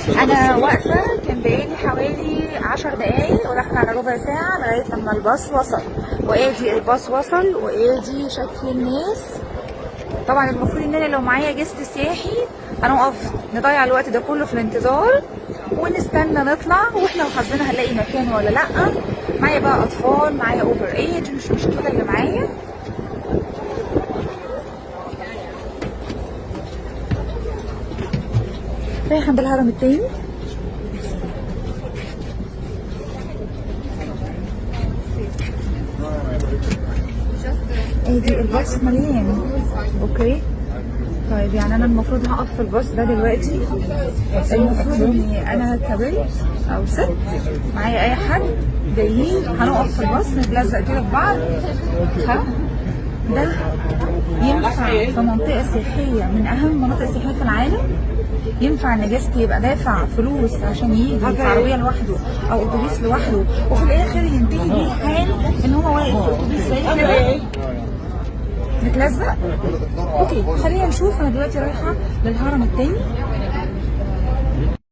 انا واقفه كان بقالي حوالي 10 دقايق وداخله على ربع ساعه لغايه لما الباص وصل، وادي الباص وصل وادي شكل الناس. طبعا المفروض ان انا لو معايا جست سياحي هنقف نضيع الوقت ده كله في الانتظار ونستنى نطلع، واحنا وحظنا هنلاقي مكان ولا لا. معايا بقى اطفال، معايا اوفر ايج، مش مشكله اللي معايا. رايح عند الهرم التاني. ادي الباص مليان. اوكي طيب، يعني انا المفروض هقف في الباص ده دلوقتي. المفروض اني انا كبنت او ست معايا اي حد جايين هنقف في الباص نتلزق كده في بعض. ها ده ينفع في منطقه سياحيه من اهم المناطق السياحيه في العالم؟ ينفع ان جست يبقى دافع فلوس عشان يجي في عربيه لوحده او اتوبيس لوحده وفي الاخر ينتهي بيه الحال ان هو واقف في اتوبيس زي كده متلزق؟ اوكي خلينا نشوف. انا دلوقتي رايحه للهرم التاني